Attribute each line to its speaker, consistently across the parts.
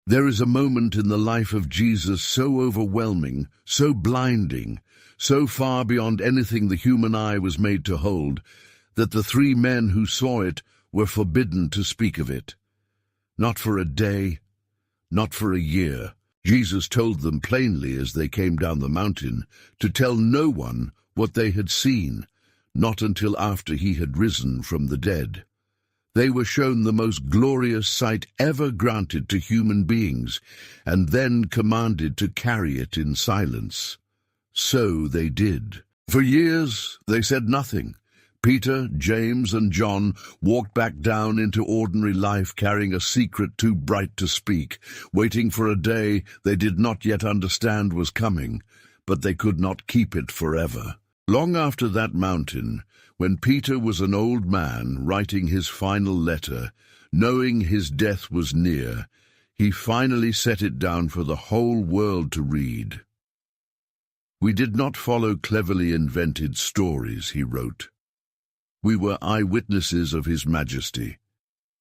Speaker 1: There is a moment in the life of Jesus so overwhelming, so blinding, so far beyond anything the human eye was made to hold, that the three men who saw it were forbidden to speak of it. Not for a day, not for a year. Jesus told them plainly as they came down the mountain to tell no one what they had seen, not until after he had risen from the dead. They were shown the most glorious sight ever granted to human beings, and then commanded to carry it in silence. So they did. For years they said nothing. Peter, James, and John walked back down into ordinary life carrying a secret too bright to speak, waiting for a day they did not yet understand was coming, but they could not keep it forever. Long after that mountain, when Peter was an old man writing his final letter, knowing his death was near, he finally set it down for the whole world to read. "We did not follow cleverly invented stories," he wrote. "We were eyewitnesses of his majesty.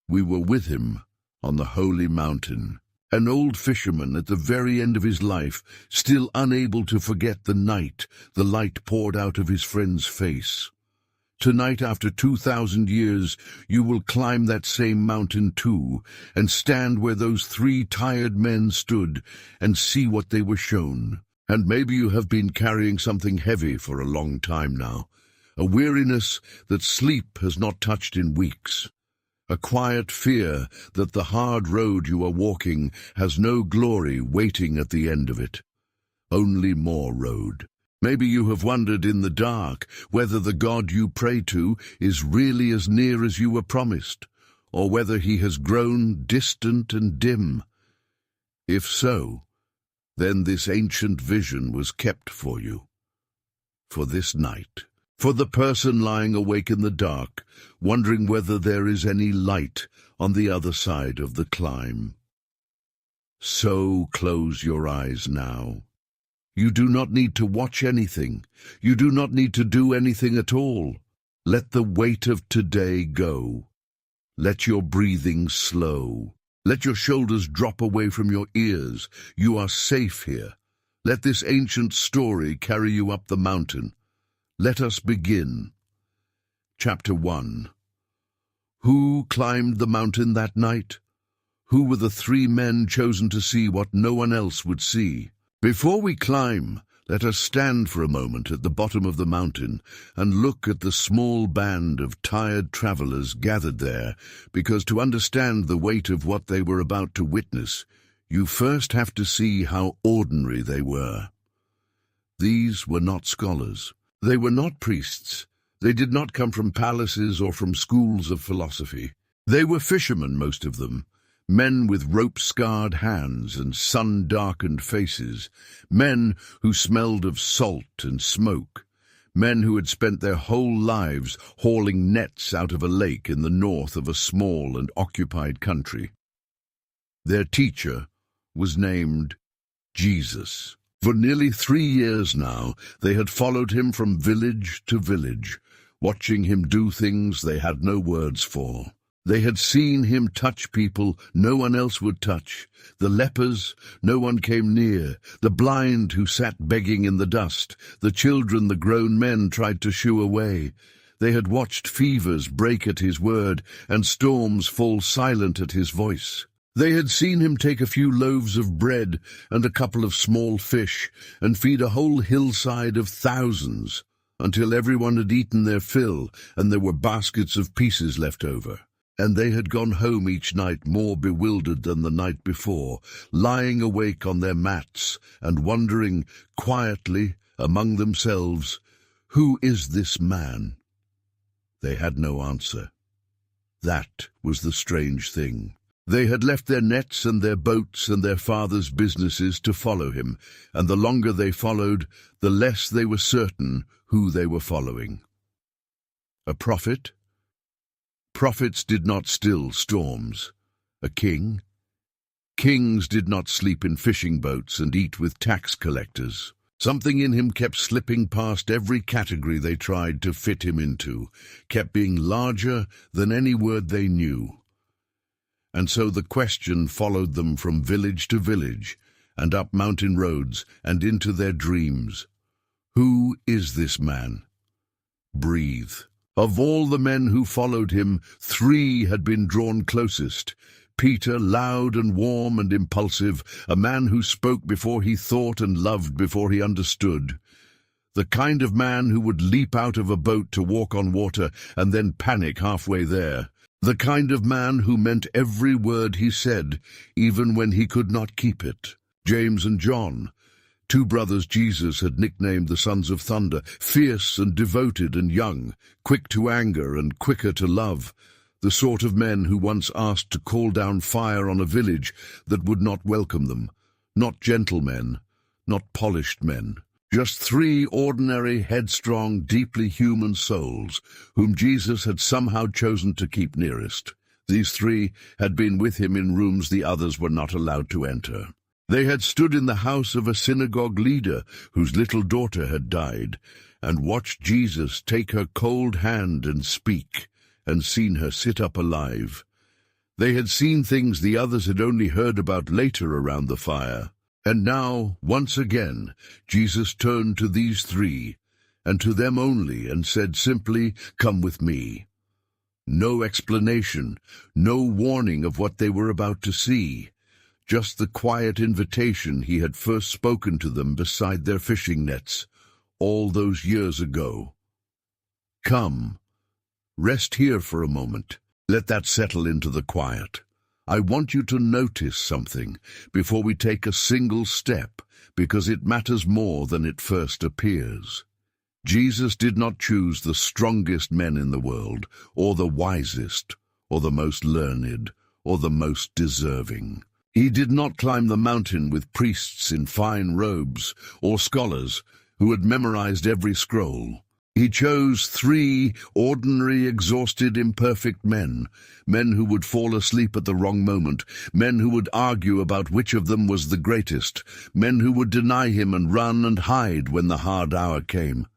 Speaker 1: We were with him on the holy mountain." An old fisherman at the very end of his life, still unable to forget the night the light poured out of his friend's face. Tonight, after 2,000 years, you will climb that same mountain too, and stand where those three tired men stood, and see what they were shown. And maybe you have been carrying something heavy for a long time now, a weariness that sleep has not touched in weeks. A quiet fear that the hard road you are walking has no glory waiting at the end of it. Only more road. Maybe you have wondered in the dark whether the God you pray to is really as near as you were promised, or whether he has grown distant and dim. If so, then this ancient vision was kept for you. For this night. For the person lying awake in the dark, wondering whether there is any light on the other side of the climb. So close your eyes now. You do not need to watch anything. You do not need to do anything at all. Let the weight of today go. Let your breathing slow. Let your shoulders drop away from your ears. You are safe here. Let this ancient story carry you up the mountain. Let us begin. Chapter 1. Who climbed the mountain that night? Who were the three men chosen to see what no one else would see? Before we climb, let us stand for a moment at the bottom of the mountain and look at the small band of tired travelers gathered there, because to understand the weight of what they were about to witness, you first have to see how ordinary they were. These were not scholars. They were not priests. They did not come from palaces or from schools of philosophy. They were fishermen, most of them, men with rope-scarred hands and sun-darkened faces, men who smelled of salt and smoke, men who had spent their whole lives hauling nets out of a lake in the north of a small and occupied country. Their teacher was named Jesus. For nearly 3 years now, they had followed him from village to village, watching him do things they had no words for. They had seen him touch people no one else would touch, the lepers no one came near, the blind who sat begging in the dust, the children the grown men tried to shoo away. They had watched fevers break at his word and storms fall silent at his voice. They had seen him take a few loaves of bread and a couple of small fish and feed a whole hillside of thousands, until everyone had eaten their fill and there were baskets of pieces left over. And they had gone home each night more bewildered than the night before, lying awake on their mats and wondering quietly among themselves, "Who is this man?" They had no answer. That was the strange thing. They had left their nets and their boats and their father's businesses to follow him, and the longer they followed, the less they were certain who they were following. A prophet? Prophets did not still storms. A king? Kings did not sleep in fishing boats and eat with tax collectors. Something in him kept slipping past every category they tried to fit him into, kept being larger than any word they knew. And so the question followed them from village to village, and up mountain roads, and into their dreams. Who is this man? Breathe. Of all the men who followed him, 3 had been drawn closest. Peter, loud and warm and impulsive, a man who spoke before he thought and loved before he understood. The kind of man who would leap out of a boat to walk on water and then panic halfway there. The kind of man who meant every word he said, even when he could not keep it. James and John, 2 brothers Jesus had nicknamed the Sons of Thunder, fierce and devoted and young, quick to anger and quicker to love, the sort of men who once asked to call down fire on a village that would not welcome them. Not gentlemen, not polished men. Just 3 ordinary, headstrong, deeply human souls, whom Jesus had somehow chosen to keep nearest. These 3 had been with him in rooms the others were not allowed to enter. They had stood in the house of a synagogue leader whose little daughter had died, and watched Jesus take her cold hand and speak, and seen her sit up alive. They had seen things the others had only heard about later around the fire. And now, once again, Jesus turned to these 3, and to them only, and said simply, "Come with me." No explanation, no warning of what they were about to see. Just the quiet invitation he had first spoken to them beside their fishing nets, all those years ago. Come, rest here for a moment. Let that settle into the quiet. I want you to notice something before we take a single step, because it matters more than it first appears. Jesus did not choose the strongest men in the world, or the wisest, or the most learned, or the most deserving. He did not climb the mountain with priests in fine robes, or scholars who had memorized every scroll. He chose 3 ordinary, exhausted, imperfect men who would fall asleep at the wrong moment, men who would argue about which of them was the greatest, men who would deny him and run and hide when the hard hour came.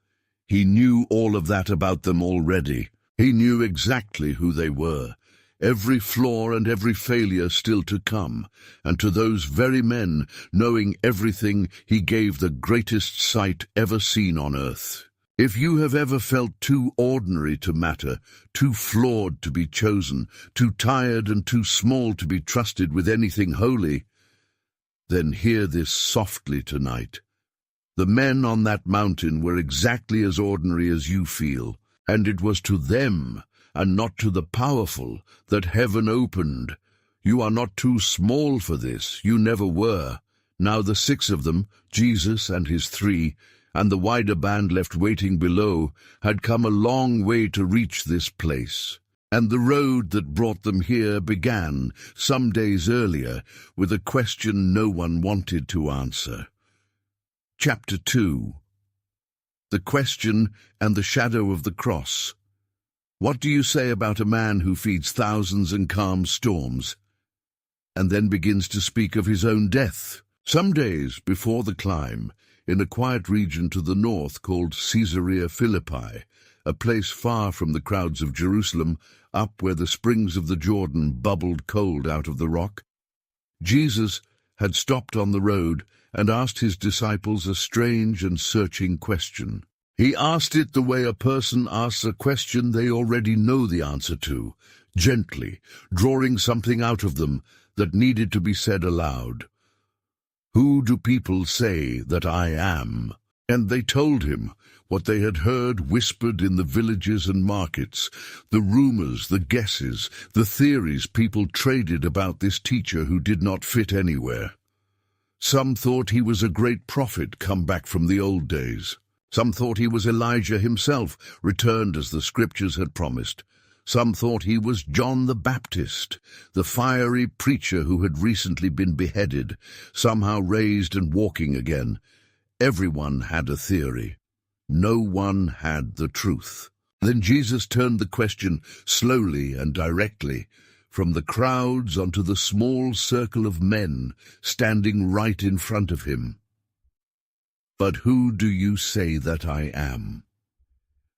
Speaker 1: He knew all of that about them already. He knew exactly who they were, every flaw and every failure still to come, and to those very men, knowing everything, he gave the greatest sight ever seen on earth. If you have ever felt too ordinary to matter, too flawed to be chosen, too tired and too small to be trusted with anything holy, then hear this softly tonight. The men on that mountain were exactly as ordinary as you feel, and it was to them, and not to the powerful, that heaven opened. You are not too small for this, you never were. Now the 6 of them, Jesus and his 3, and the wider band left waiting below, had come a long way to reach this place. And the road that brought them here began, some days earlier, with a question no one wanted to answer. Chapter 2. The Question and the Shadow of the Cross. What do you say about a man who feeds thousands and calms storms, and then begins to speak of his own death? Some days before the climb, in a quiet region to the north called Caesarea Philippi, a place far from the crowds of Jerusalem, up where the springs of the Jordan bubbled cold out of the rock, Jesus had stopped on the road and asked his disciples a strange and searching question. He asked it the way a person asks a question they already know the answer to, gently, drawing something out of them that needed to be said aloud. Who do people say that I am? And they told him what they had heard whispered in the villages and markets, the rumors, the guesses, the theories people traded about this teacher who did not fit anywhere. Some thought he was a great prophet come back from the old days. Some thought he was Elijah himself, returned as the scriptures had promised. Some thought he was John the Baptist, the fiery preacher who had recently been beheaded, somehow raised and walking again. Everyone had a theory. No one had the truth. Then Jesus turned the question slowly and directly from the crowds onto the small circle of men standing right in front of him. But who do you say that I am?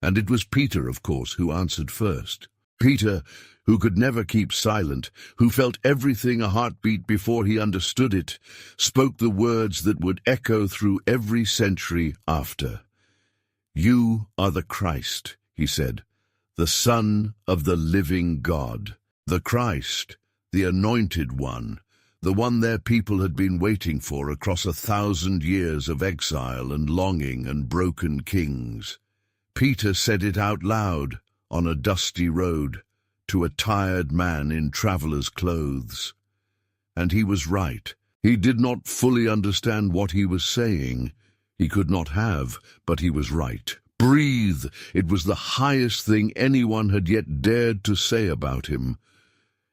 Speaker 1: And it was Peter, of course, who answered first. Peter, who could never keep silent, who felt everything a heartbeat before he understood it, spoke the words that would echo through every century after. "You are the Christ," he said, "the Son of the living God." The Christ, the Anointed One, the one their people had been waiting for across 1,000 years of exile and longing and broken kings. Peter said it out loud on a dusty road to a tired man in traveler's clothes. And he was right. He did not fully understand what he was saying. He could not have, but he was right. Breathe! It was the highest thing anyone had yet dared to say about him.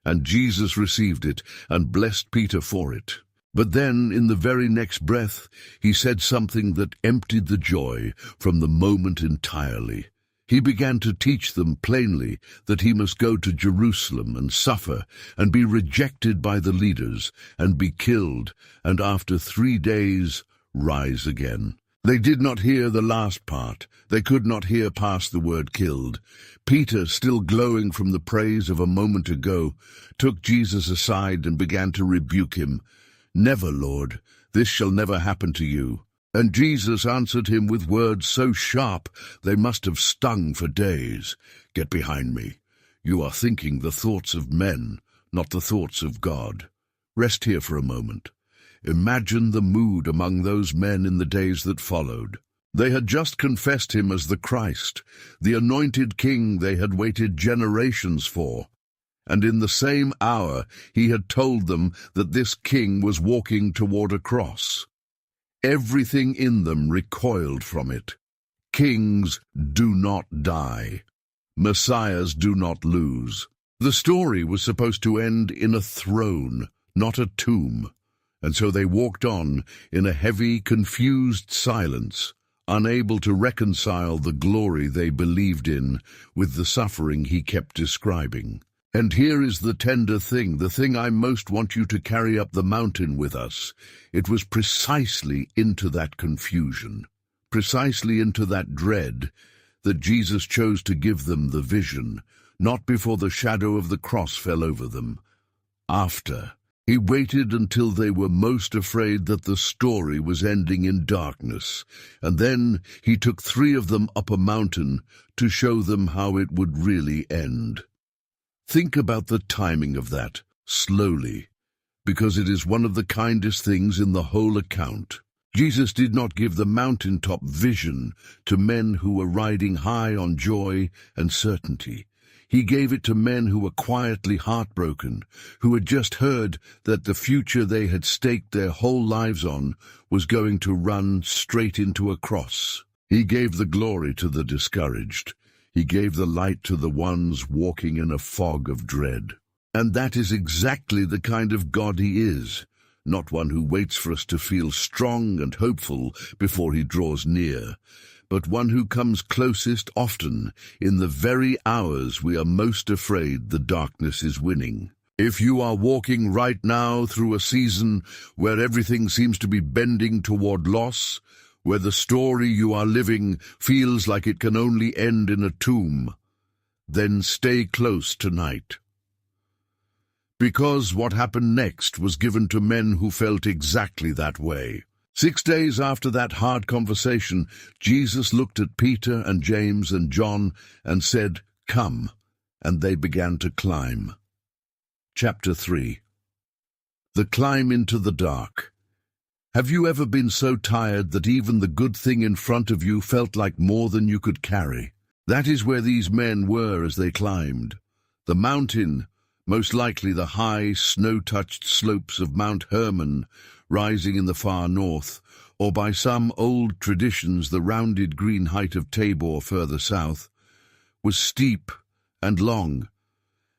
Speaker 1: And Jesus received it and blessed Peter for it. But then, in the very next breath, he said something that emptied the joy from the moment entirely. He began to teach them plainly that he must go to Jerusalem and suffer and be rejected by the leaders and be killed, and after 3 days rise again. They did not hear the last part. They could not hear past the word killed. Peter, still glowing from the praise of a moment ago, took Jesus aside and began to rebuke him. "Never, Lord, this shall never happen to you." And Jesus answered him with words so sharp they must have stung for days. "Get behind me. You are thinking the thoughts of men, not the thoughts of God." Rest here for a moment. Imagine the mood among those men in the days that followed. They had just confessed him as the Christ, the anointed king they had waited generations for. And in the same hour he had told them that this king was walking toward a cross. Everything in them recoiled from it. Kings do not die. Messiahs do not lose. The story was supposed to end in a throne, not a tomb. And so they walked on in a heavy, confused silence, unable to reconcile the glory they believed in with the suffering he kept describing. And here is the tender thing, the thing I most want you to carry up the mountain with us. It was precisely into that confusion, precisely into that dread, that Jesus chose to give them the vision, not before the shadow of the cross fell over them. After. He waited until they were most afraid that the story was ending in darkness, and then he took 3 of them up a mountain to show them how it would really end. Think about the timing of that, slowly, because it is one of the kindest things in the whole account. Jesus did not give the mountaintop vision to men who were riding high on joy and certainty. He gave it to men who were quietly heartbroken, who had just heard that the future they had staked their whole lives on was going to run straight into a cross. He gave the glory to the discouraged. He gave the light to the ones walking in a fog of dread. And that is exactly the kind of God he is, not one who waits for us to feel strong and hopeful before he draws near, but one who comes closest often in the very hours we are most afraid the darkness is winning. If you are walking right now through a season where everything seems to be bending toward loss, where the story you are living feels like it can only end in a tomb, then stay close tonight. Because what happened next was given to men who felt exactly that way. 6 days after that hard conversation, Jesus looked at Peter and James and John and said, "Come," and they began to climb. Chapter 3. The climb into the dark. Have you ever been so tired that even the good thing in front of you felt like more than you could carry? That is where these men were as they climbed. The mountain, most likely the high, snow-touched slopes of Mount Hermon, rising in the far north, or by some old traditions the rounded green height of Tabor further south, was steep and long,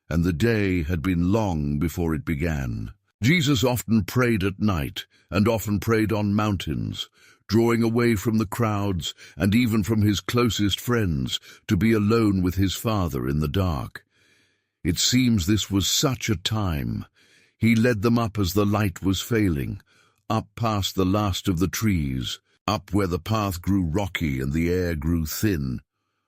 Speaker 1: and the day had been long before it began. Jesus often prayed at night, and often prayed on mountains, drawing away from the crowds and even from his closest friends to be alone with his Father in the dark. It seems this was such a time. He led them up as the light was failing, up past the last of the trees, up where the path grew rocky and the air grew thin,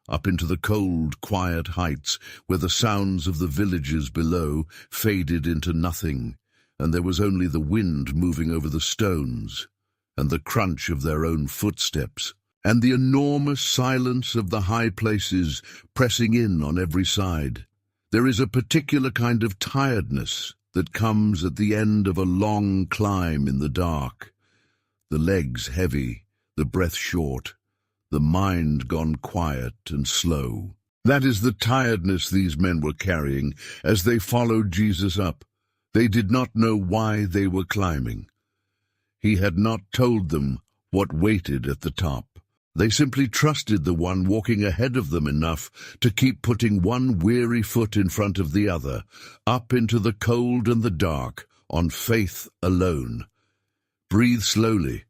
Speaker 1: up into the cold, quiet heights where the sounds of the villages below faded into nothing, and there was only the wind moving over the stones, and the crunch of their own footsteps, and the enormous silence of the high places pressing in on every side. There is a particular kind of tiredness that comes at the end of a long climb in the dark. The legs heavy, the breath short, the mind gone quiet and slow. That is the tiredness these men were carrying as they followed Jesus up. They did not know why they were climbing. He had not told them what waited at the top. They simply trusted the one walking ahead of them enough to keep putting one weary foot in front of the other, up into the cold and the dark, on faith alone. Breathe slowly.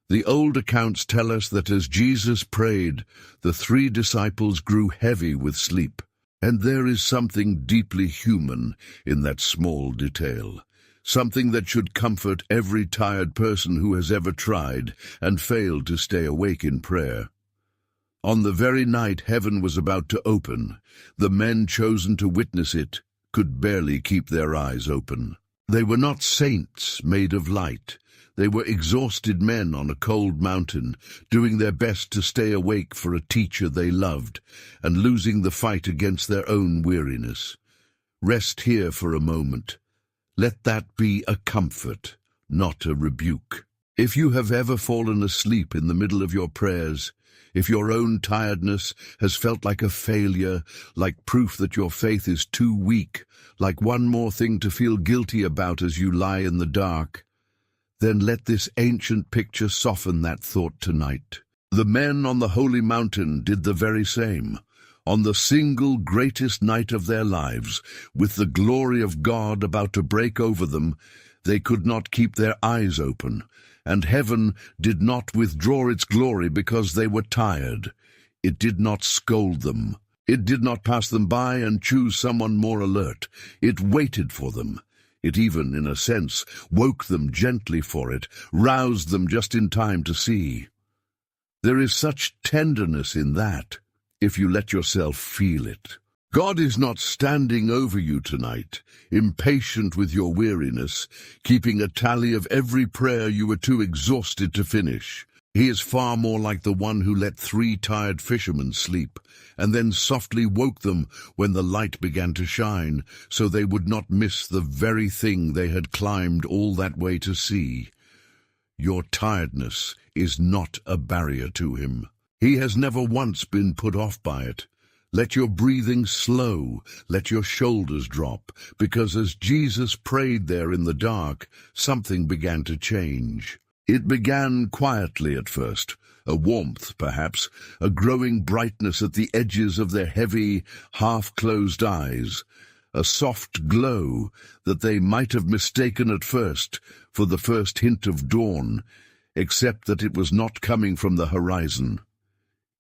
Speaker 1: The old accounts tell us that as Jesus prayed, the 3 disciples grew heavy with sleep. And there is something deeply human in that small detail. Something that should comfort every tired person who has ever tried and failed to stay awake in prayer. On the very night heaven was about to open, the men chosen to witness it could barely keep their eyes open. They were not saints made of light. They were exhausted men on a cold mountain, doing their best to stay awake for a teacher they loved, and losing the fight against their own weariness. Rest here for a moment. Let that be a comfort, not a rebuke. If you have ever fallen asleep in the middle of your prayers, if your own tiredness has felt like a failure, like proof that your faith is too weak, like one more thing to feel guilty about as you lie in the dark, then let this ancient picture soften that thought tonight. The men on the holy mountain did the very same. On the single greatest night of their lives, with the glory of God about to break over them, they could not keep their eyes open, and heaven did not withdraw its glory because they were tired. It did not scold them. It did not pass them by and choose someone more alert. It waited for them. It even, in a sense, woke them gently for it, roused them just in time to see. There is such tenderness in that, if you let yourself feel it. God is not standing over you tonight, impatient with your weariness, keeping a tally of every prayer you were too exhausted to finish. He is far more like the one who let 3 tired fishermen sleep, and then softly woke them when the light began to shine, so they would not miss the very thing they had climbed all that way to see. Your tiredness is not a barrier to him. He has never once been put off by it. Let your breathing slow, let your shoulders drop, because as Jesus prayed there in the dark, something began to change. It began quietly at first, a warmth perhaps, a growing brightness at the edges of their heavy, half-closed eyes, a soft glow that they might have mistaken at first for the first hint of dawn, except that it was not coming from the horizon.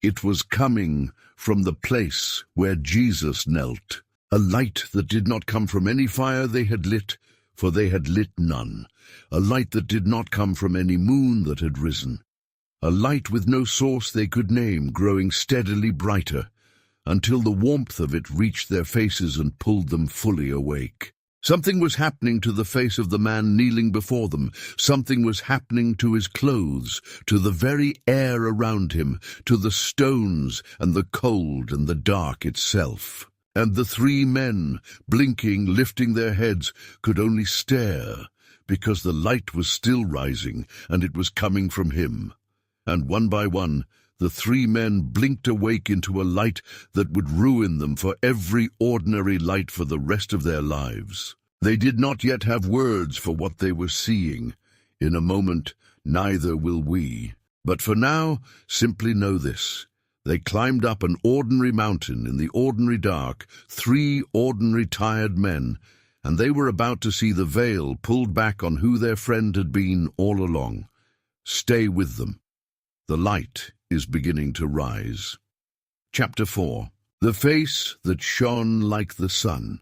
Speaker 1: It was coming from the place where Jesus knelt, a light that did not come from any fire they had lit, for they had lit none, a light that did not come from any moon that had risen, a light with no source they could name, growing steadily brighter, until the warmth of it reached their faces and pulled them fully awake. Something was happening to the face of the man kneeling before them. Something was happening to his clothes, to the very air around him, to the stones and the cold and the dark itself. And the 3 men, blinking, lifting their heads, could only stare, because the light was still rising, and it was coming from him. And one by one, the 3 men blinked awake into a light that would ruin them for every ordinary light for the rest of their lives. They did not yet have words for what they were seeing. In a moment, neither will we. But for now, simply know this. They climbed up an ordinary mountain in the ordinary dark, 3 ordinary tired men, and they were about to see the veil pulled back on who their friend had been all along. Stay with them. The light is beginning to rise. Chapter 4. The face that shone like the sun.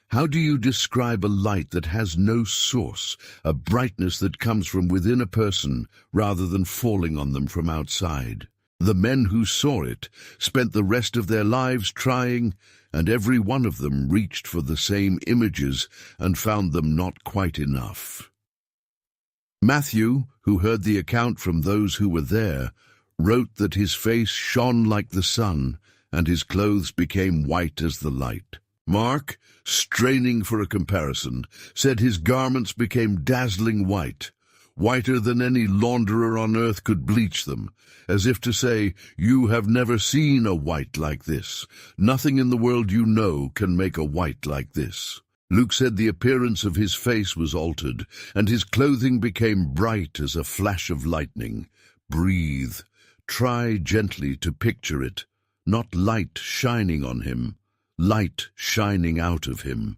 Speaker 1: How do you describe a light that has no source, a brightness that comes from within a person rather than falling on them from outside? The men who saw it spent the rest of their lives trying, and every one of them reached for the same images and found them not quite enough. Matthew, who heard the account from those who were there, wrote that his face shone like the sun, and his clothes became white as the light. Mark, straining for a comparison, said his garments became dazzling white, whiter than any launderer on earth could bleach them, as if to say, "You have never seen a white like this. Nothing in the world you know can make a white like this." Luke said the appearance of his face was altered, and his clothing became bright as a flash of lightning. Breathe. Try gently to picture it. Not light shining on him, light shining out of him.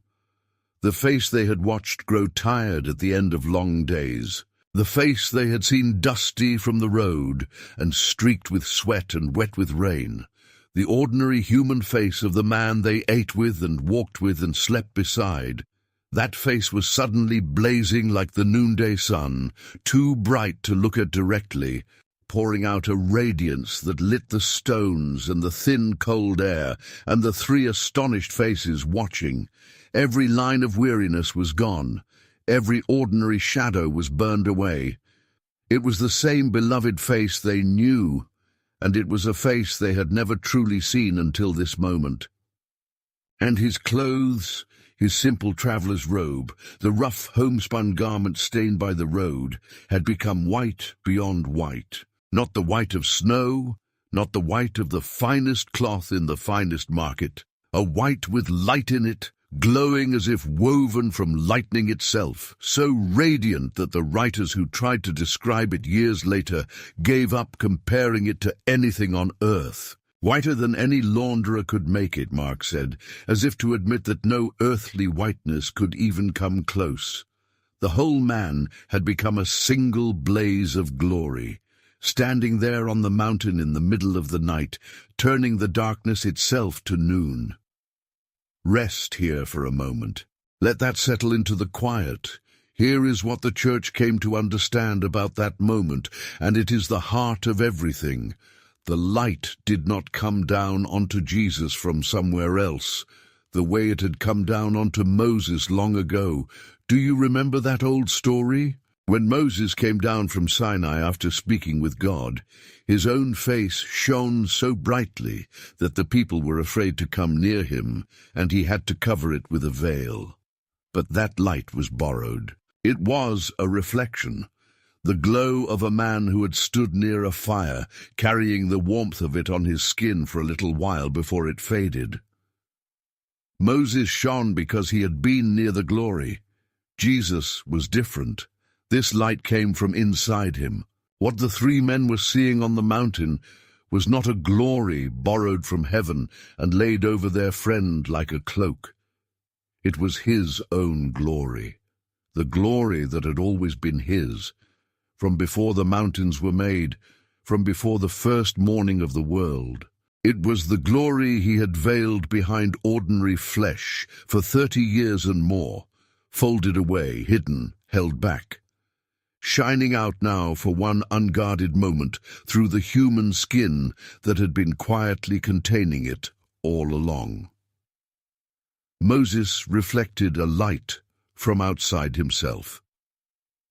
Speaker 1: The face they had watched grow tired at the end of long days. The face they had seen dusty from the road and streaked with sweat and wet with rain. The ordinary human face of the man they ate with and walked with and slept beside. That face was suddenly blazing like the noonday sun, too bright to look at directly, pouring out a radiance that lit the stones and the thin cold air and the three astonished faces watching. Every line of weariness was gone. Every ordinary shadow was burned away. It was the same beloved face they knew, and it was a face they had never truly seen until this moment. And his clothes, his simple traveller's robe, the rough homespun garment stained by the road, had become white beyond white. Not the white of snow, not the white of the finest cloth in the finest market. A white with light in it, glowing as if woven from lightning itself, so radiant that the writers who tried to describe it years later gave up comparing it to anything on earth. Whiter than any launderer could make it, Mark said, as if to admit that no earthly whiteness could even come close. The whole man had become a single blaze of glory, standing there on the mountain in the middle of the night, turning the darkness itself to noon. Rest here for a moment. Let that settle into the quiet. Here is what the church came to understand about that moment, and it is the heart of everything. The light did not come down onto Jesus from somewhere else, the way it had come down onto Moses long ago. Do you remember that old story? When Moses came down from Sinai after speaking with God, his own face shone so brightly that the people were afraid to come near him, and he had to cover it with a veil. But that light was borrowed. It was a reflection, the glow of a man who had stood near a fire, carrying the warmth of it on his skin for a little while before it faded. Moses shone because he had been near the glory. Jesus was different. This light came from inside him. What the three men were seeing on the mountain was not a glory borrowed from heaven and laid over their friend like a cloak. It was his own glory, the glory that had always been his, from before the mountains were made, from before the first morning of the world. It was the glory he had veiled behind ordinary flesh for 30 years and more, folded away, hidden, held back, shining out now for one unguarded moment through the human skin that had been quietly containing it all along. Moses reflected a light from outside himself.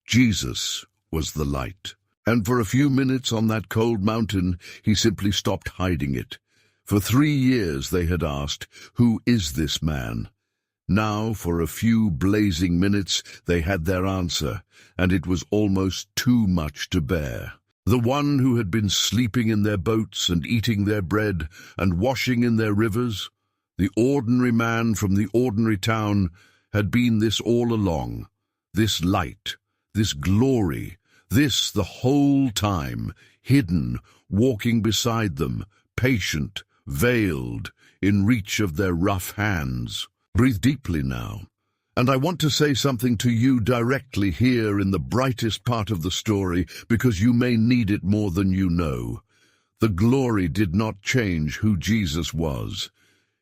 Speaker 1: Jesus was the light, and for a few minutes on that cold mountain he simply stopped hiding it. For 3 years they had asked, "Who is this man?" Now, for a few blazing minutes, they had their answer, and it was almost too much to bear. The one who had been sleeping in their boats and eating their bread and washing in their rivers, the ordinary man from the ordinary town, had been this all along, this light, this glory, this the whole time, hidden, walking beside them, patient, veiled, in reach of their rough hands. Breathe deeply now, and I want to say something to you directly here in the brightest part of the story, because you may need it more than you know. The glory did not change who Jesus was.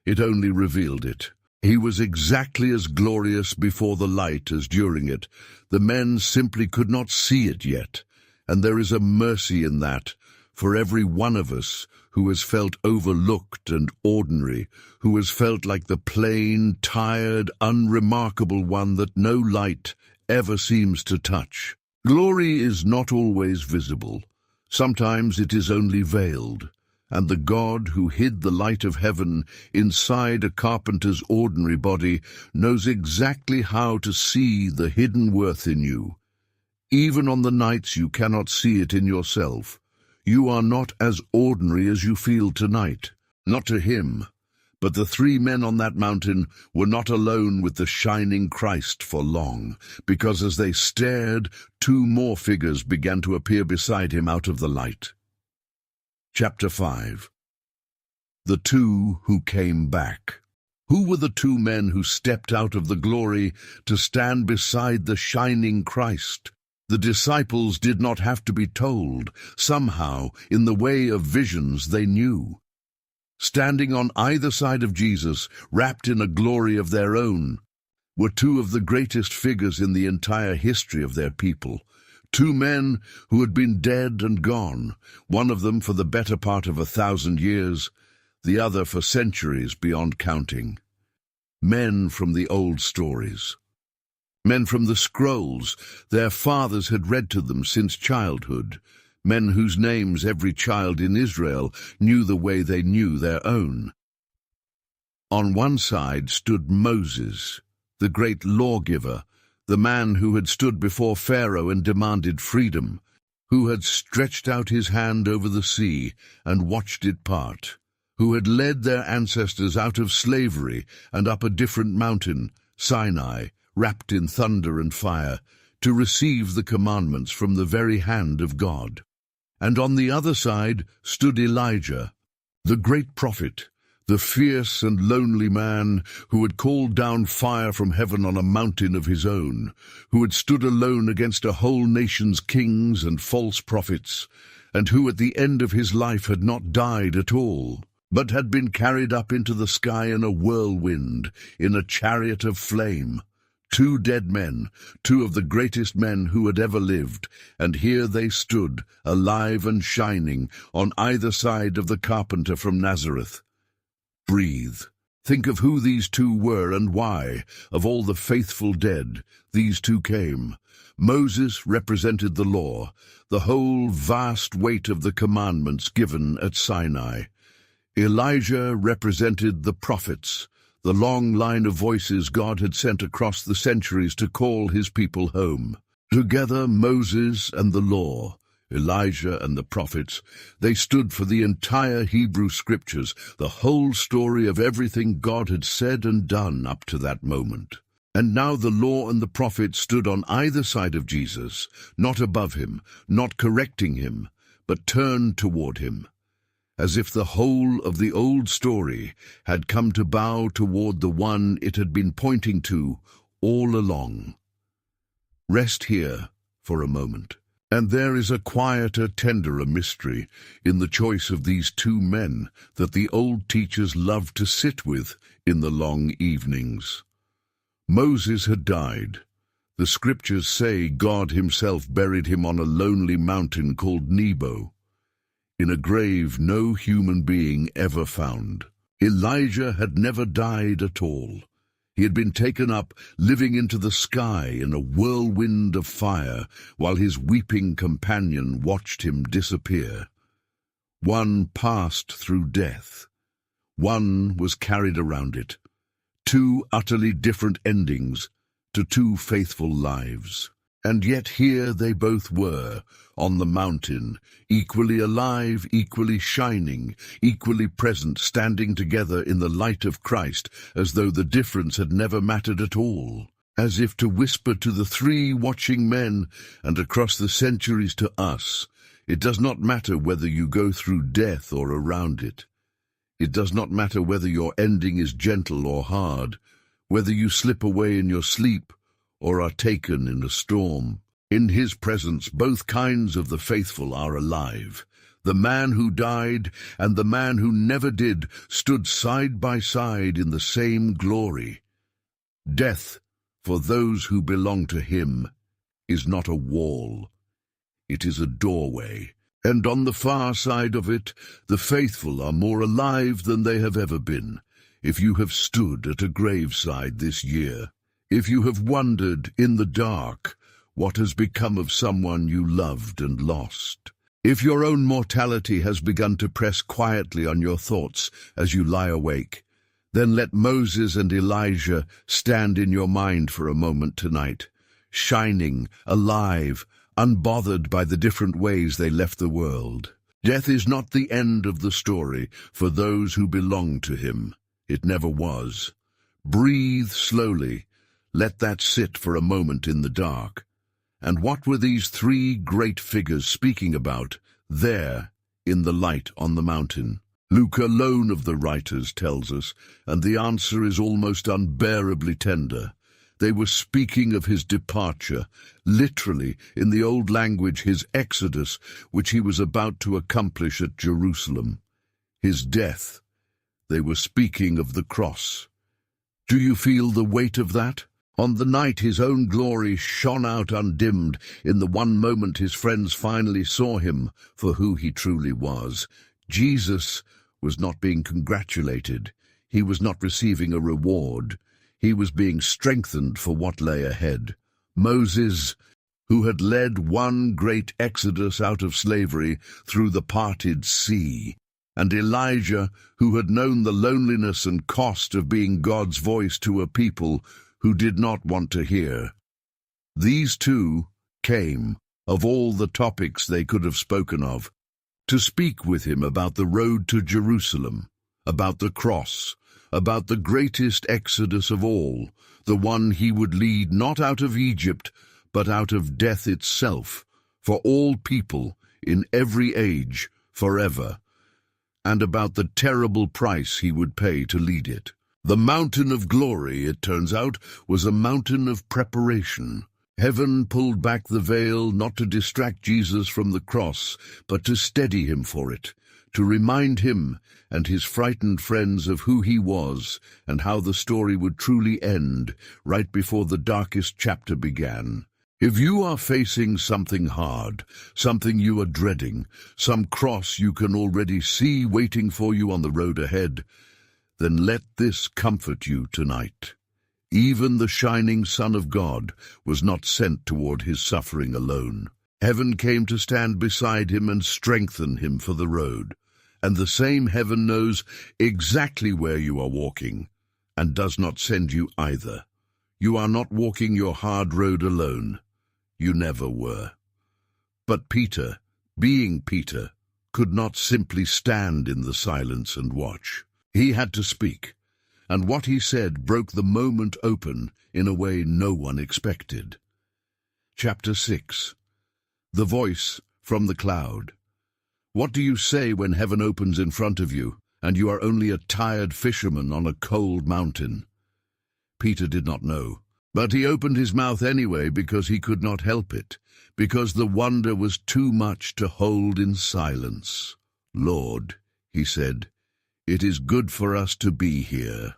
Speaker 1: It only revealed it. He was exactly as glorious before the light as during it. The men simply could not see it yet, and there is a mercy in that, for every one of us who has felt overlooked and ordinary, who has felt like the plain, tired, unremarkable one that no light ever seems to touch. Glory is not always visible. Sometimes it is only veiled, and the God who hid the light of heaven inside a carpenter's ordinary body knows exactly how to see the hidden worth in you. Even on the nights you cannot see it in yourself, you are not as ordinary as you feel tonight. Not to him, but the three men on that mountain were not alone with the shining Christ for long, because as they stared, two more figures began to appear beside him out of the light. Chapter 5. The two who came back. Who were the two men who stepped out of the glory to stand beside the shining Christ? The disciples did not have to be told. Somehow, in the way of visions, they knew. Standing on either side of Jesus, wrapped in a glory of their own, were two of the greatest figures in the entire history of their people. Two men who had been dead and gone, one of them for the better part of 1,000 years, the other for centuries beyond counting. Men from the old stories. Men from the scrolls their fathers had read to them since childhood. Men whose names every child in Israel knew the way they knew their own. On one side stood Moses, the great lawgiver, the man who had stood before Pharaoh and demanded freedom, who had stretched out his hand over the sea and watched it part, who had led their ancestors out of slavery and up a different mountain, Sinai, wrapped in thunder and fire, to receive the commandments from the very hand of God. And on the other side stood Elijah, the great prophet, the fierce and lonely man who had called down fire from heaven on a mountain of his own, who had stood alone against a whole nation's kings and false prophets, and who at the end of his life had not died at all, but had been carried up into the sky in a whirlwind, in a chariot of flame. Two dead men, two of the greatest men who had ever lived, and here they stood, alive and shining, on either side of the carpenter from Nazareth. Breathe. Think of who these two were and why, of all the faithful dead, these two came. Moses represented the law, the whole vast weight of the commandments given at Sinai. Elijah represented the prophets, the long line of voices God had sent across the centuries to call his people home. Together, Moses and the law, Elijah and the prophets, they stood for the entire Hebrew Scriptures, the whole story of everything God had said and done up to that moment. And now the law and the prophets stood on either side of Jesus, not above him, not correcting him, but turned toward him, as if the whole of the old story had come to bow toward the one it had been pointing to all along. Rest here for a moment, and there is a quieter, tenderer mystery in the choice of these two men that the old teachers loved to sit with in the long evenings. Moses had died. The Scriptures say God himself buried him on a lonely mountain called Nebo, in a grave no human being ever found. Elijah had never died at all. He had been taken up, living into the sky in a whirlwind of fire, while his weeping companion watched him disappear. One passed through death. One was carried around it. Two utterly different endings to two faithful lives. And yet here they both were, on the mountain, equally alive, equally shining, equally present, standing together in the light of Christ, as though the difference had never mattered at all, as if to whisper to the three watching men, and across the centuries to us, it does not matter whether you go through death or around it. It does not matter whether your ending is gentle or hard, whether you slip away in your sleep, or are taken in a storm. In his presence both kinds of the faithful are alive. The man who died and the man who never did stood side by side in the same glory. Death, for those who belong to him, is not a wall. It is a doorway, And on the far side of it, the faithful are more alive than they have ever been. If you have stood at a graveside this year, if you have wondered in the dark what has become of someone you loved and lost, if your own mortality has begun to press quietly on your thoughts as you lie awake, then let Moses and Elijah stand in your mind for a moment tonight, shining, alive, unbothered by the different ways they left the world. Death is not the end of the story for those who belong to him. It never was. Breathe slowly. Let that sit for a moment in the dark. And what were these three great figures speaking about there in the light on the mountain? Luke alone of the writers tells us, and the answer is almost unbearably tender. They were speaking of his departure, literally, in the old language, his exodus, which he was about to accomplish at Jerusalem. His death. They were speaking of the cross. Do you feel the weight of that? On the night his own glory shone out undimmed, in the one moment his friends finally saw him for who he truly was, Jesus was not being congratulated. He was not receiving a reward. He was being strengthened for what lay ahead. Moses, who had led one great exodus out of slavery through the parted sea, and Elijah, who had known the loneliness and cost of being God's voice to a people who did not want to hear. These two came, of all the topics they could have spoken of, to speak with him about the road to Jerusalem, about the cross, about the greatest exodus of all, the one he would lead not out of Egypt, but out of death itself, for all people, in every age, forever, and about the terrible price he would pay to lead it. The mountain of glory, it turns out, was a mountain of preparation. Heaven pulled back the veil not to distract Jesus from the cross, but to steady him for it, to remind him and his frightened friends of who he was and how the story would truly end right before the darkest chapter began. If you are facing something hard, something you are dreading, some cross you can already see waiting for you on the road ahead, then let this comfort you tonight. Even the shining Son of God was not sent toward his suffering alone. Heaven came to stand beside him and strengthen him for the road. And the same heaven knows exactly where you are walking, and does not send you either. You are not walking your hard road alone. You never were. But Peter, being Peter, could not simply stand in the silence and watch. He had to speak, and what he said broke the moment open in a way no one expected. Chapter 6. The Voice from the Cloud. What do you say when heaven opens in front of you, and you are only a tired fisherman on a cold mountain? Peter did not know, but he opened his mouth anyway because he could not help it, because the wonder was too much to hold in silence. Lord, he said, it is good for us to be here.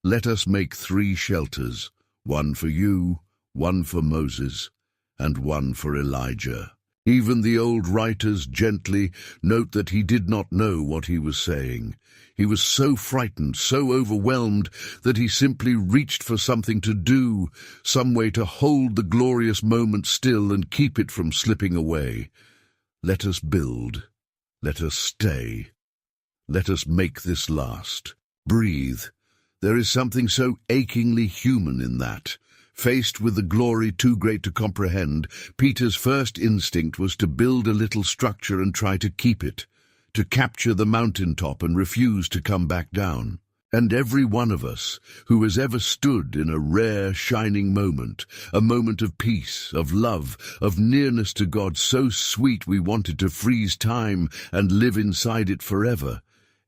Speaker 1: Let us make 3 shelters, one for you, one for Moses, and one for Elijah. Even the old writers gently note that he did not know what he was saying. He was so frightened, so overwhelmed, that he simply reached for something to do, some way to hold the glorious moment still and keep it from slipping away. Let us build. Let us stay. Let us make this last. Breathe. There is something so achingly human in that. Faced with the glory too great to comprehend, Peter's first instinct was to build a little structure and try to keep it, to capture the mountaintop and refuse to come back down. And every one of us who has ever stood in a rare, shining moment, a moment of peace, of love, of nearness to God so sweet we wanted to freeze time and live inside it forever,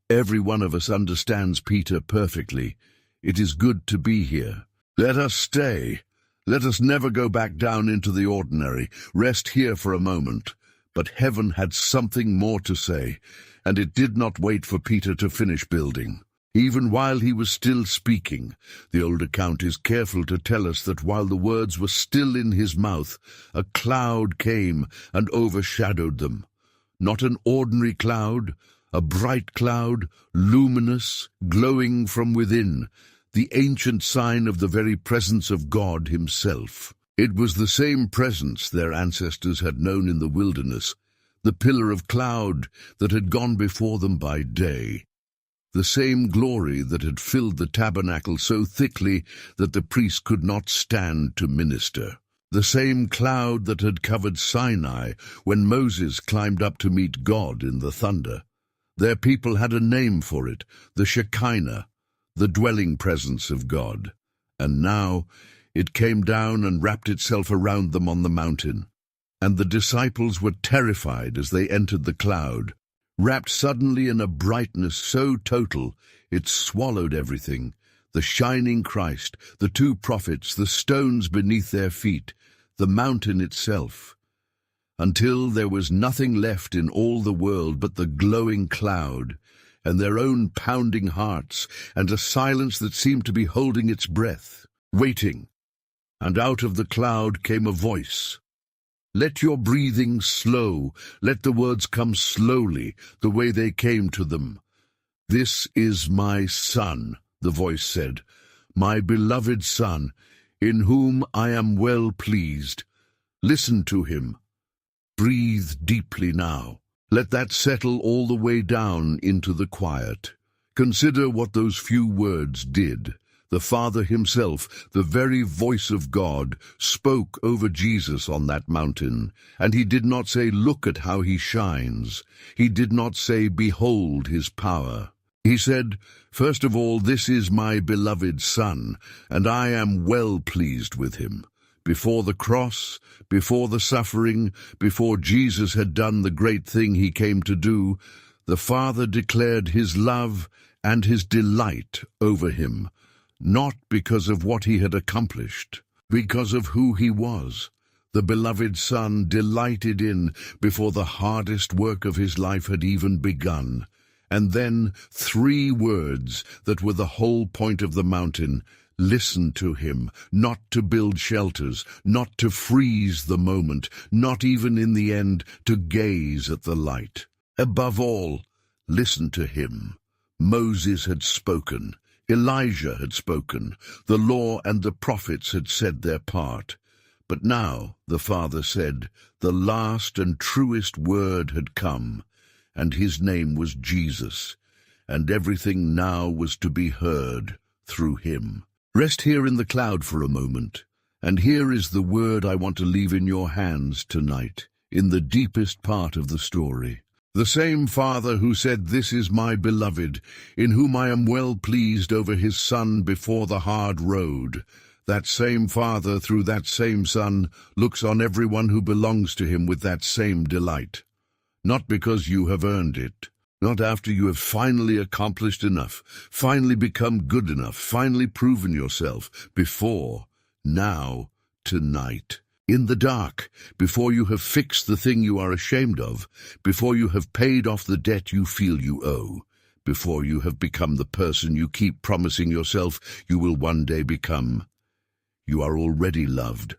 Speaker 1: every one of us understands Peter perfectly. It is good to be here. Let us stay. Let us never go back down into the ordinary. Rest here for a moment. But heaven had something more to say, and it did not wait for Peter to finish building. Even while he was still speaking, the old account is careful to tell us that while the words were still in his mouth, a cloud came and overshadowed them. not an ordinary cloud, a bright cloud, luminous, glowing from within, the ancient sign of the very presence of God himself. It was the same presence their ancestors had known in the wilderness, the pillar of cloud that had gone before them by day, the same glory that had filled the tabernacle so thickly that the priest could not stand to minister, the same cloud that had covered Sinai when Moses climbed up to meet God in the thunder. Their people had a name for it, the Shekinah, the dwelling presence of God. And now it came down and wrapped itself around them on the mountain. And the disciples were terrified as they entered the cloud, wrapped suddenly in a brightness so total it swallowed everything, the shining Christ, the two prophets, the stones beneath their feet, the mountain itself, until there was nothing left in all the world but the glowing cloud, and their own pounding hearts, and a silence that seemed to be holding its breath, waiting. And out of the cloud came a voice. Let your breathing slow, let the words come slowly, the way they came to them. This is my Son, the voice said, my beloved Son, in whom I am well pleased. Listen to him. Breathe deeply now. Let that settle all the way down into the quiet. Consider what those few words did. The Father himself, the very voice of God, spoke over Jesus on that mountain. And he did not say, look at how he shines. He did not say, behold his power. He said, first of all, this is my beloved Son, and I am well pleased with him. Before the cross, before the suffering, before Jesus had done the great thing he came to do, the Father declared his love and his delight over him, not because of what he had accomplished, because of who he was. The beloved Son delighted in before the hardest work of his life had even begun. And then 3 words that were the whole point of the mountain. Listen to him, not to build shelters, not to freeze the moment, not even in the end to gaze at the light. Above all, listen to him. Moses had spoken. Elijah had spoken. The law and the prophets had said their part. But now, the Father said, the last and truest word had come, and his name was Jesus, and everything now was to be heard through him. Rest here in the cloud for a moment, and here is the word I want to leave in your hands tonight, in the deepest part of the story. The same Father who said, this is my beloved, in whom I am well pleased over his Son before the hard road. That same Father, through that same Son, looks on everyone who belongs to him with that same delight. Not because you have earned it, not after you have finally accomplished enough, finally become good enough, finally proven yourself, before, now, tonight. In the dark, before you have fixed the thing you are ashamed of, before you have paid off the debt you feel you owe, before you have become the person you keep promising yourself you will one day become. You are already loved,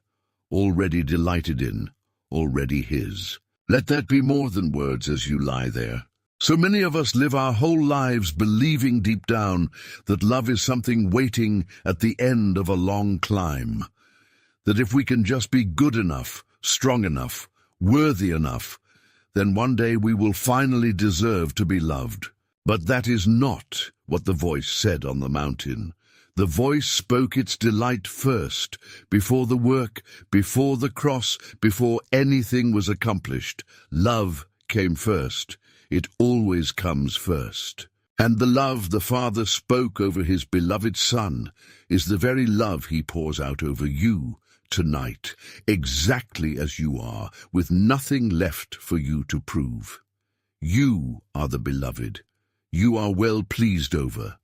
Speaker 1: already delighted in, already his. Let that be more than words as you lie there. So many of us live our whole lives believing deep down that love is something waiting at the end of a long climb. That if we can just be good enough, strong enough, worthy enough, then one day we will finally deserve to be loved. But that is not what the voice said on the mountain. The voice spoke its delight first, before the work, before the cross, before anything was accomplished. Love came first. It always comes first. And the love the Father spoke over his beloved Son is the very love he pours out over you tonight, exactly as you are, with nothing left for you to prove. You are the beloved. You are well pleased over.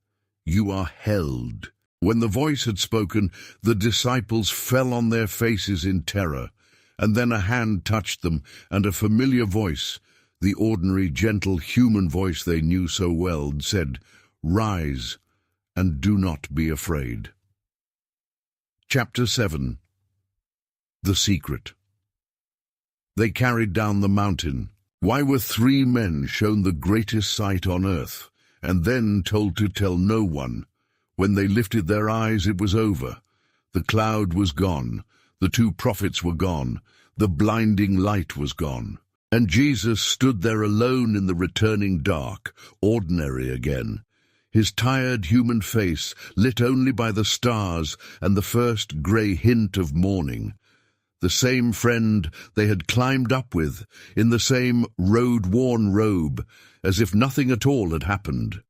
Speaker 1: You are held. When the voice had spoken, the disciples fell on their faces in terror, and then a hand touched them, and a familiar voice, the ordinary, gentle, human voice they knew so well, said, "Rise, and do not be afraid." Chapter 7. The Secret. They carried down the mountain, Why were three men shown the greatest sight on earth, and then told to tell no one? When they lifted their eyes, it was over. The cloud was gone, the two prophets were gone, the blinding light was gone. And Jesus stood there alone in the returning dark, ordinary again. His tired human face lit only by the stars and the first grey hint of morning. The same friend they had climbed up with, in the same road-worn robe, as if nothing at all had happened.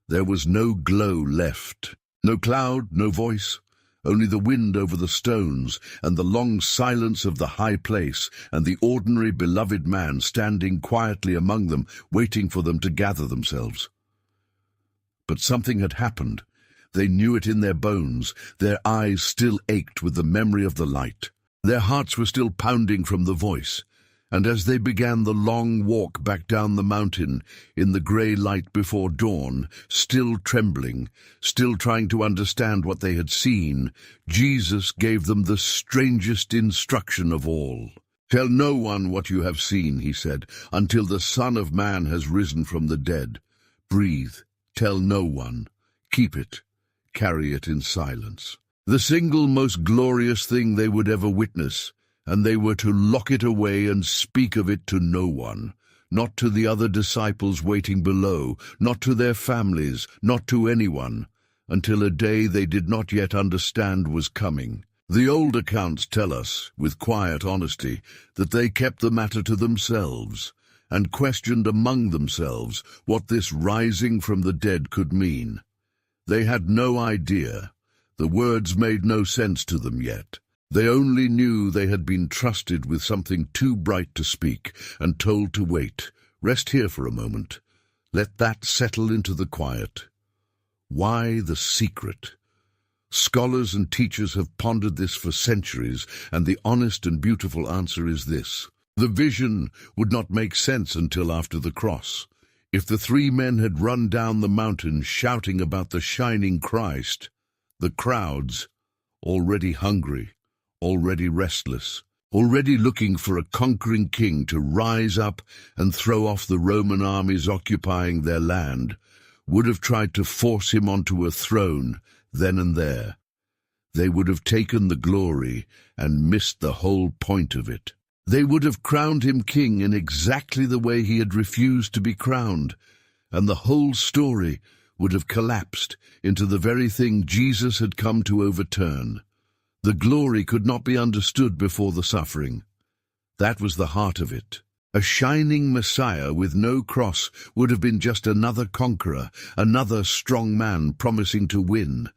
Speaker 1: There was no glow left, no cloud, no voice, only the wind over the stones and the long silence of the high place and the ordinary beloved man standing quietly among them, waiting for them to gather themselves. But something had happened. They knew it in their bones. Their eyes still ached with the memory of the light. Their hearts were still pounding from the voice, and as they began the long walk back down the mountain in the grey light before dawn, still trembling, still trying to understand what they had seen, Jesus gave them the strangest instruction of all. "Tell no one what you have seen," he said, "until the Son of Man has risen from the dead. Breathe, tell no one, keep it, carry it in silence." The single most glorious thing they would ever witness, and they were to lock it away and speak of it to no one, not to the other disciples waiting below, not to their families, not to anyone, until a day they did not yet understand was coming. The old accounts tell us, with quiet honesty, that they kept the matter to themselves, and questioned among themselves what this rising from the dead could mean. They had no idea. The words made no sense to them yet. They only knew they had been trusted with something too bright to speak, and told to wait. Rest here for a moment. Let that settle into the quiet. Why the secret? Scholars and teachers have pondered this for centuries, and the honest and beautiful answer is this. The vision would not make sense until after the cross. If the three men had run down the mountain shouting about the shining Christ, the crowds, already hungry, already restless, already looking for a conquering king to rise up and throw off the Roman armies occupying their land, would have tried to force him onto a throne then and there. They would have taken the glory and missed the whole point of it. They would have crowned him king in exactly the way he had refused to be crowned, and the whole story would have collapsed into the very thing Jesus had come to overturn. The glory could not be understood before the suffering. That was the heart of it. A shining Messiah with no cross would have been just another conqueror, another strong man promising to win.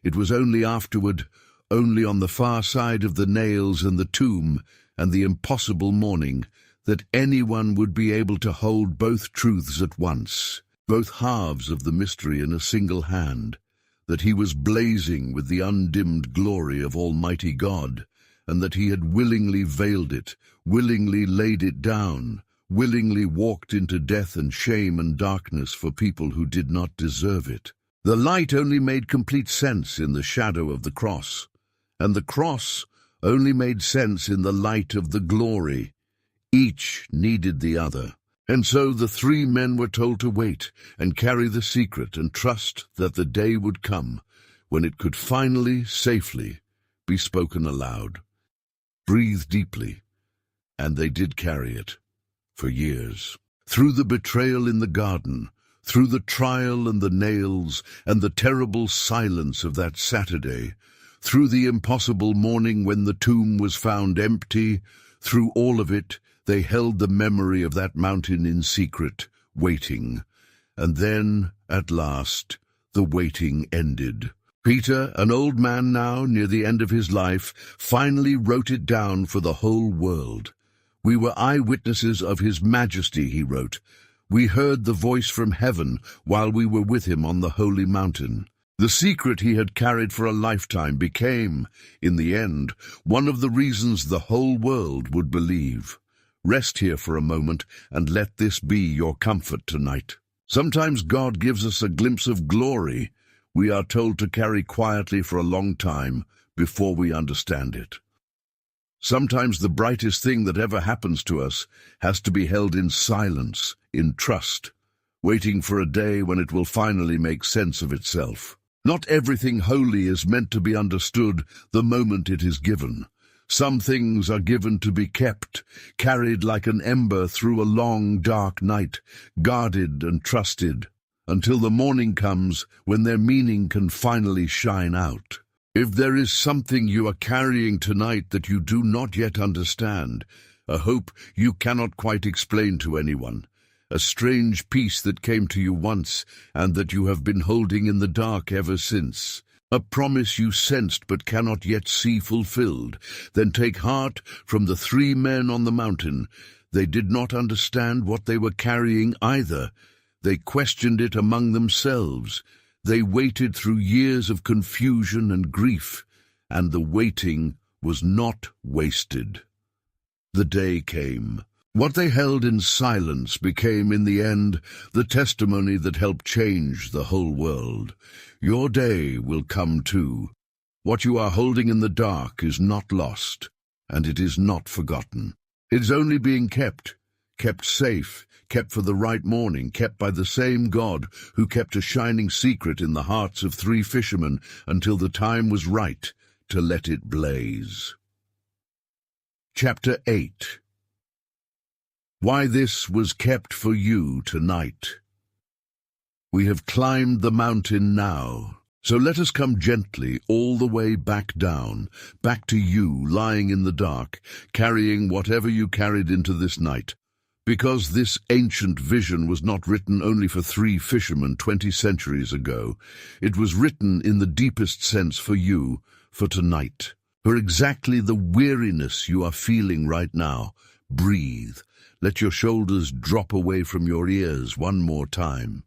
Speaker 1: It was only afterward, only on the far side of the nails and the tomb and the impossible morning, that anyone would be able to hold both truths at once, both halves of the mystery in a single hand, that he was blazing with the undimmed glory of Almighty God, and that he had willingly veiled it, willingly laid it down, willingly walked into death and shame and darkness for people who did not deserve it. The light only made complete sense in the shadow of the cross, and the cross only made sense in the light of the glory. Each needed the other. And so the three men were told to wait and carry the secret and trust that the day would come when it could finally, safely, be spoken aloud. Breathe deeply, and they did carry it, for years. Through the betrayal in the garden, through the trial and the nails and the terrible silence of that Saturday, through the impossible morning when the tomb was found empty, through all of it, they held the memory of that mountain in secret, waiting. And then, at last, the waiting ended. Peter, an old man now, near the end of his life, finally wrote it down for the whole world. "We were eyewitnesses of his majesty," he wrote. "We heard the voice from heaven while we were with him on the holy mountain." The secret he had carried for a lifetime became, in the end, one of the reasons the whole world would believe. Rest here for a moment and let this be your comfort tonight. Sometimes God gives us a glimpse of glory we are told to carry quietly for a long time before we understand it. Sometimes the brightest thing that ever happens to us has to be held in silence, in trust, waiting for a day when it will finally make sense of itself. Not everything holy is meant to be understood the moment it is given. Some things are given to be kept, carried like an ember through a long, dark night, guarded and trusted, until the morning comes when their meaning can finally shine out. If there is something you are carrying tonight that you do not yet understand, a hope you cannot quite explain to anyone, a strange peace that came to you once and that you have been holding in the dark ever since, a promise you sensed but cannot yet see fulfilled, then take heart from the 3 men on the mountain. They did not understand what they were carrying either. They questioned it among themselves. They waited through years of confusion and grief, and the waiting was not wasted. The day came. What they held in silence became, in the end, the testimony that helped change the whole world. Your day will come too. What you are holding in the dark is not lost, and it is not forgotten. It is only being kept safe, kept for the right morning, kept by the same God who kept a shining secret in the hearts of 3 fishermen until the time was right to let it blaze. Chapter 8. Why this was kept for you tonight. We have climbed the mountain now, so let us come gently all the way back down, back to you lying in the dark, carrying whatever you carried into this night. Because this ancient vision was not written only for 3 fishermen 20 centuries ago, it was written in the deepest sense for you, for tonight, for exactly the weariness you are feeling right now. Breathe. Let your shoulders drop away from your ears one more time.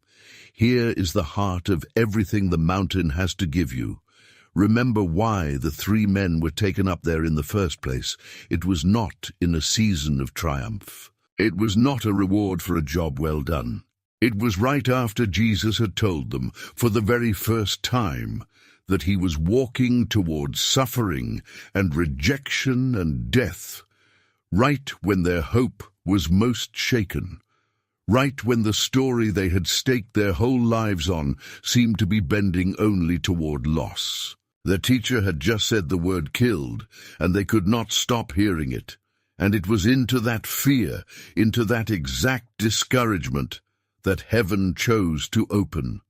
Speaker 1: Here is the heart of everything the mountain has to give you. Remember why the 3 men were taken up there in the first place. It was not in a season of triumph. It was not a reward for a job well done. It was right after Jesus had told them, for the very first time, that he was walking towards suffering and rejection and death, right when their hope was most shaken, right when the story they had staked their whole lives on seemed to be bending only toward loss. Their teacher had just said the word killed, and they could not stop hearing it. And it was into that fear, into that exact discouragement, that heaven chose to open.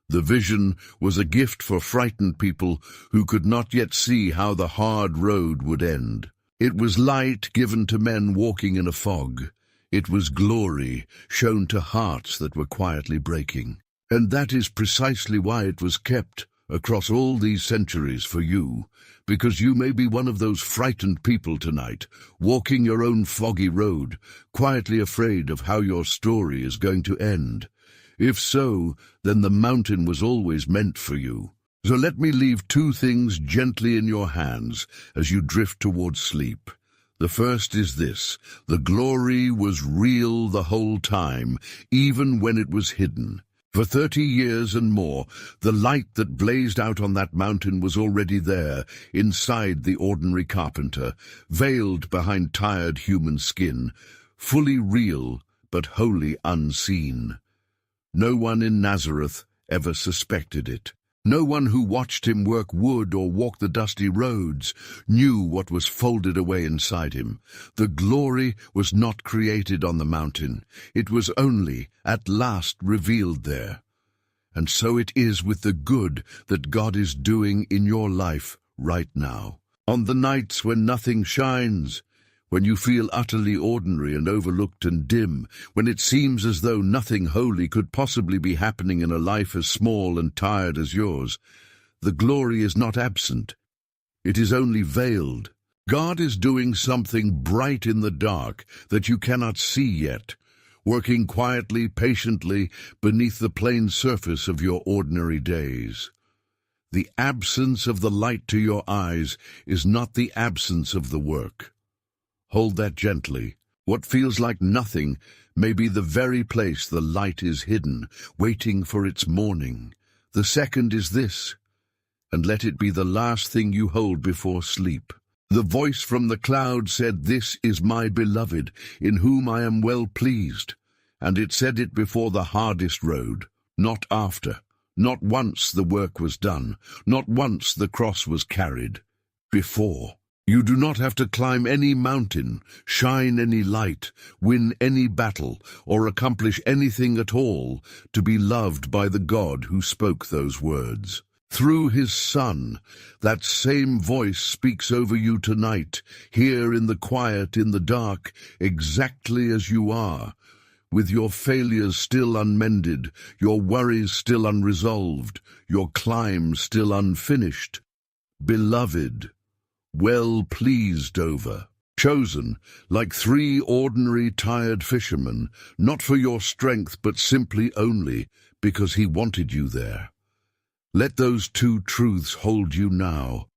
Speaker 1: The vision was a gift for frightened people who could not yet see how the hard road would end. It was light given to men walking in a fog. It was glory shown to hearts that were quietly breaking. And that is precisely why it was kept across all these centuries for you, because you may be one of those frightened people tonight, walking your own foggy road, quietly afraid of how your story is going to end. If so, then the mountain was always meant for you. So let me leave 2 things gently in your hands as you drift towards sleep. The first is this: the glory was real the whole time, even when it was hidden. For 30 years and more, the light that blazed out on that mountain was already there, inside the ordinary carpenter, veiled behind tired human skin, fully real but wholly unseen. No one in Nazareth ever suspected it. No one who watched him work wood or walk the dusty roads knew what was folded away inside him. The glory was not created on the mountain. It was only at last revealed there. And so it is with the good that God is doing in your life right now. On the nights when nothing shines, when you feel utterly ordinary and overlooked and dim, when it seems as though nothing holy could possibly be happening in a life as small and tired as yours, the glory is not absent. It is only veiled. God is doing something bright in the dark that you cannot see yet, working quietly, patiently, beneath the plain surface of your ordinary days. The absence of the light to your eyes is not the absence of the work. Hold that gently. What feels like nothing may be the very place the light is hidden, waiting for its morning. The second is this, and let it be the last thing you hold before sleep. The voice from the cloud said, "This is my beloved, in whom I am well pleased." And it said it before the hardest road, not after. Not once the work was done, not once the cross was carried. Before. You do not have to climb any mountain, shine any light, win any battle, or accomplish anything at all to be loved by the God who spoke those words. Through his Son, that same voice speaks over you tonight, here in the quiet, in the dark, exactly as you are, with your failures still unmended, your worries still unresolved, your climb still unfinished. Beloved, well pleased over, chosen, like 3 ordinary tired fishermen, not for your strength but simply only because he wanted you there. Let those 2 truths hold you now.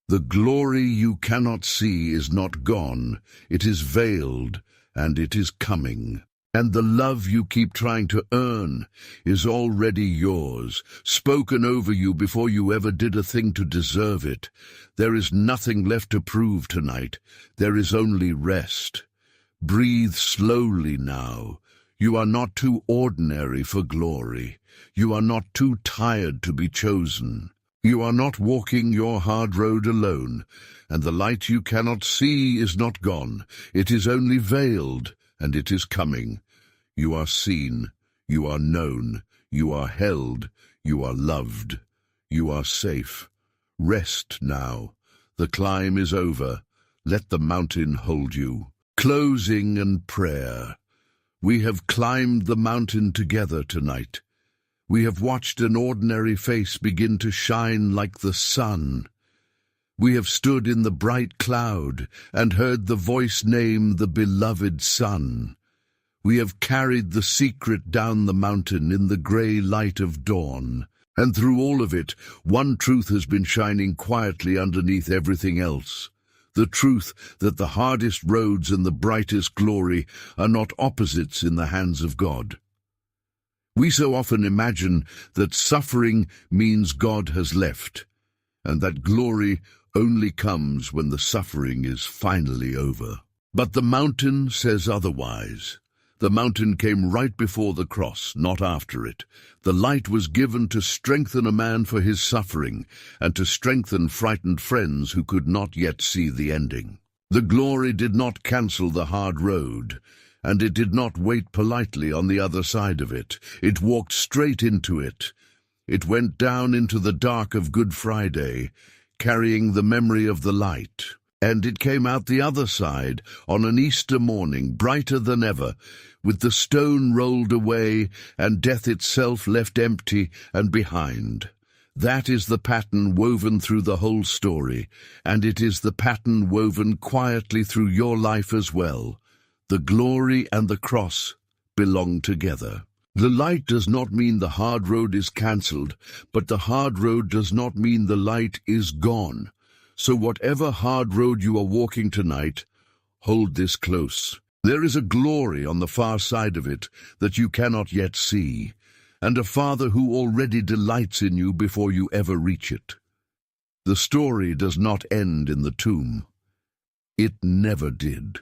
Speaker 1: The glory you cannot see is not gone, it is veiled, and it is coming. And the love you keep trying to earn is already yours, spoken over you before you ever did a thing to deserve it. There is nothing left to prove tonight. There is only rest. Breathe slowly now. You are not too ordinary for glory. You are not too tired to be chosen. You are not walking your hard road alone, and the light you cannot see is not gone. It is only veiled, and it is coming. You are seen, you are known, you are held, you are loved, you are safe. Rest now. The climb is over. Let the mountain hold you. Closing and prayer. We have climbed the mountain together tonight. We have watched an ordinary face begin to shine like the sun. We have stood in the bright cloud and heard the voice name the beloved Son. We have carried the secret down the mountain in the grey light of dawn. And through all of it, one truth has been shining quietly underneath everything else. The truth that the hardest roads and the brightest glory are not opposites in the hands of God. We so often imagine that suffering means God has left, and that glory only comes when the suffering is finally over. But the mountain says otherwise. The mountain came right before the cross, not after it. The light was given to strengthen a man for his suffering, and to strengthen frightened friends who could not yet see the ending. The glory did not cancel the hard road, and it did not wait politely on the other side of it. It walked straight into it. It went down into the dark of Good Friday, carrying the memory of the light. And it came out the other side on an Easter morning, brighter than ever, with the stone rolled away and death itself left empty and behind. That is the pattern woven through the whole story, and it is the pattern woven quietly through your life as well. The glory and the cross belong together. The light does not mean the hard road is cancelled, but the hard road does not mean the light is gone. So whatever hard road you are walking tonight, hold this close. There is a glory on the far side of it that you cannot yet see, and a Father who already delights in you before you ever reach it. The story does not end in the tomb. It never did.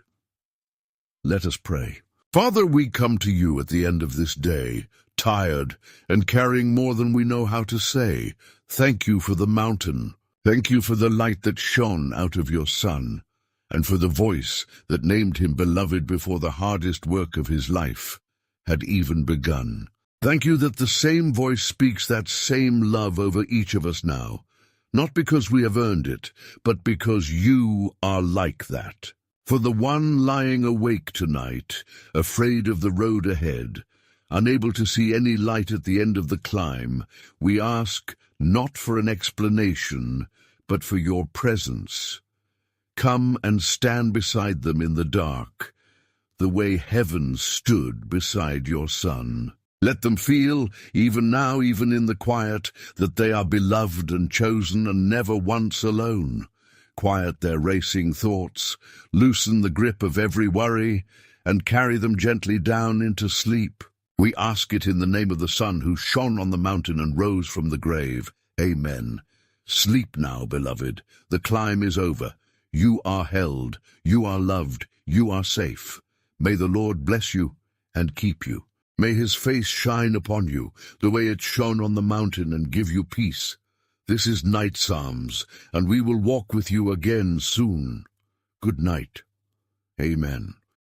Speaker 1: Let us pray. Father, we come to you at the end of this day, tired and carrying more than we know how to say. Thank you for the mountain. Thank you for the light that shone out of your Son, and for the voice that named him beloved before the hardest work of his life had even begun. Thank you that the same voice speaks that same love over each of us now, not because we have earned it, but because you are like that. For the one lying awake tonight, afraid of the road ahead, unable to see any light at the end of the climb, we ask not for an explanation, but for your presence. Come and stand beside them in the dark, the way heaven stood beside your Son. Let them feel, even now, even in the quiet, that they are beloved and chosen and never once alone. Quiet their racing thoughts, loosen the grip of every worry, and carry them gently down into sleep. We ask it in the name of the Son who shone on the mountain and rose from the grave. Amen. Sleep now, beloved. The climb is over. You are held, you are loved, you are safe. May the Lord bless you and keep you. May his face shine upon you, the way it shone on the mountain, and give you peace. This is Night Psalms, and we will walk with you again soon. Good night. Amen.